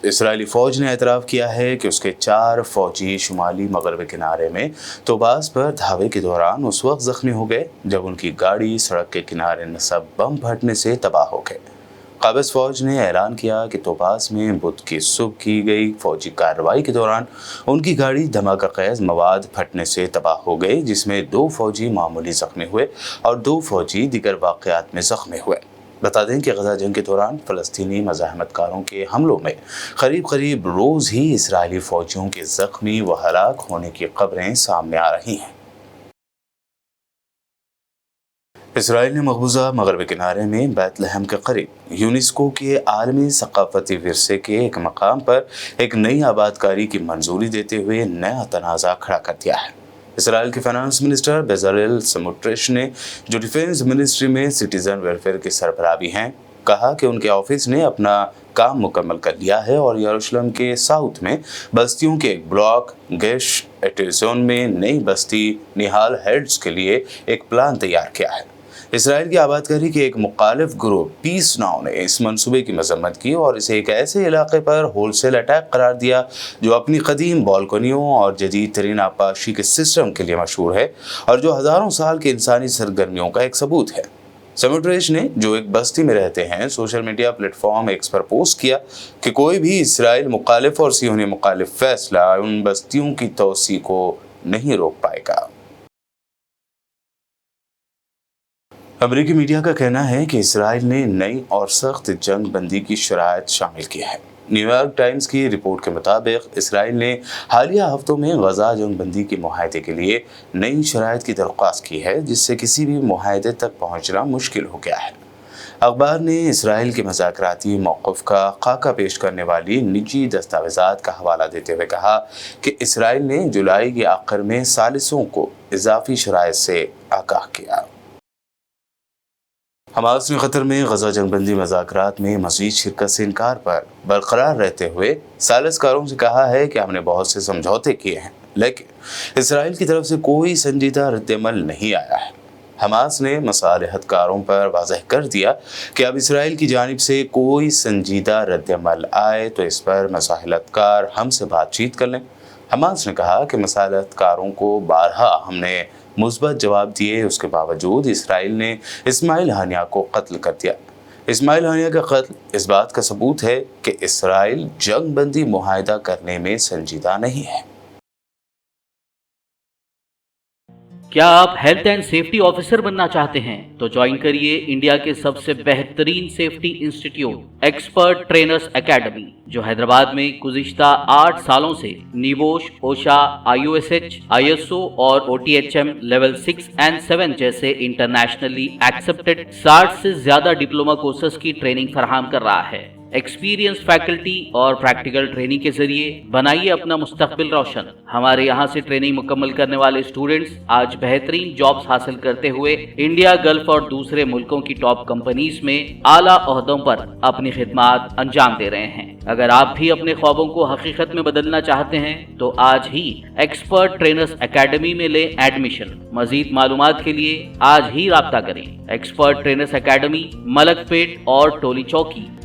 اسرائیلی فوج نے اعتراف کیا ہے کہ اس کے 4 فوجی شمالی مغربی کنارے میں طوباس پر دھاوے کے دوران اس وقت زخمی ہو گئے جب ان کی گاڑی سڑک کے کنارے نصب بم پھٹنے سے تباہ ہو گئے۔ قابض فوج نے اعلان کیا کہ طوباس میں بدھ کی صبح کی گئی فوجی کارروائی کے دوران ان کی گاڑی دھماکہ خیز مواد پھٹنے سے تباہ ہو گئی، جس میں 2 فوجی معمولی زخمی ہوئے اور 2 فوجی دیگر واقعات میں زخمی ہوئے۔ بتا دیں کہ غزہ جنگ کے دوران فلسطینی مزاحمت کاروں کے حملوں میں قریب روز ہی اسرائیلی فوجیوں کے زخمی و ہلاک ہونے کی خبریں سامنے آ رہی ہیں۔ اسرائیل نے مقبوضہ مغربی کنارے میں بیت لحم کے قریب یونیسکو کے عالمی ثقافتی ورثے کے ایک مقام پر ایک نئی آبادکاری کی منظوری دیتے ہوئے نیا تنازع کھڑا کر دیا ہے۔ اسرائیل کے فائنانس منسٹر بیزالیل سموٹرش نے، جو ڈیفنس منسٹری میں سٹیزن ویلفیئر کے سربراہ بھی ہیں، کہا کہ ان کے آفس نے اپنا کام مکمل کر لیا ہے اور یروشلم کے ساؤتھ میں بستیوں کے ایک بلاک گیش ایٹیزون میں نئی بستی نیہال ہیڈز کے لیے ایک پلان تیار کیا ہے۔ اسرائیل کی آبادکاری کے ایک مخالف گروہ پیس ناؤ نے اس منصوبے کی مذمت کی اور اسے ایک ایسے علاقے پر ہول سیل اٹیک قرار دیا جو اپنی قدیم بالکنیوں اور جدید ترین آبپاشی کے سسٹم کے لیے مشہور ہے اور جو ہزاروں سال کی انسانی سرگرمیوں کا ایک ثبوت ہے۔ سموٹریش نے، جو ایک بستی میں رہتے ہیں، social media platform X پر پوسٹ کیا کہ کوئی بھی اسرائیل مخالف اور صہیونی مخالف فیصلہ ان بستیوں کی توسیع کو نہیں روک پائے گا۔ امریکی میڈیا کا کہنا ہے کہ اسرائیل نے نئی اور سخت جنگ بندی کی شرائط شامل کی ہے۔ نیو یارک ٹائمز کی رپورٹ کے مطابق اسرائیل نے حالیہ ہفتوں میں غزہ جنگ بندی کے معاہدے کے لیے نئی شرائط کی درخواست کی ہے، جس سے کسی بھی معاہدے تک پہنچنا مشکل ہو گیا ہے۔ اخبار نے اسرائیل کے مذاکراتی موقف کا خاکہ پیش کرنے والی نجی دستاویزات کا حوالہ دیتے ہوئے کہا کہ اسرائیل نے جولائی کے آخر میں ثالثوں کو اضافی شرائط سے آگاہ کیا۔ حماس نے قطر میں غزہ جنگ بندی مذاکرات میں مزید شرکت سے انکار پر برقرار رہتے ہوئے ثالث کاروں سے کہا ہے کہ ہم نے بہت سے سمجھوتے کیے ہیں، لیکن اسرائیل کی طرف سے کوئی سنجیدہ رد عمل نہیں آیا ہے۔ حماس نے مصالحت کاروں پر واضح کر دیا کہ اب اسرائیل کی جانب سے کوئی سنجیدہ رد عمل آئے تو اس پر مصالحت کار ہم سے بات چیت کر لیں۔ حماس نے کہا کہ مصالحت کاروں کو بارہا ہم نے مثبت جواب دیے، اس کے باوجود اسرائیل نے اسماعیل ہانیہ کو قتل کر دیا۔ اسماعیل ہانیہ کا قتل اس بات کا ثبوت ہے کہ اسرائیل جنگ بندی معاہدہ کرنے میں سنجیدہ نہیں ہے۔ کیا آپ ہیلتھ اینڈ سیفٹی آفیسر بننا چاہتے ہیں تو جوائن کریے انڈیا کے سب سے بہترین safety institute expert trainers academy, جو حیدرآباد میں گزشتہ 8 سالوں سے نیبوش، اوشا، IOSH، ISO اور OTHM لیول 6 اور 7 جیسے انٹرنیشنلی ایکسپٹڈ 60 سے زیادہ ڈپلومہ کورسز کی ٹریننگ فراہم کر رہا ہے۔ ایکسپیرینس فیکلٹی اور پریکٹیکل ٹریننگ کے ذریعے بنائیے اپنا مستقبل روشن۔ ہمارے یہاں سے ٹریننگ مکمل کرنے والے اسٹوڈنٹس آج بہترین جابز حاصل کرتے ہوئے انڈیا، گلف اور دوسرے ملکوں کی ٹاپ کمپنیز میں اعلیٰ عہدوں پر اپنی خدمات انجام دے رہے ہیں۔ اگر آپ بھی اپنے خوابوں کو حقیقت میں بدلنا چاہتے ہیں تو آج ہی ایکسپرٹ ٹرینرز اکیڈمی میں لیں ایڈمیشن۔ مزید معلومات کے لیے آج ہی رابطہ کریں۔ ایکسپرٹ ٹرینرز اکیڈمی، ملک پیٹ اور ٹولی چوکی۔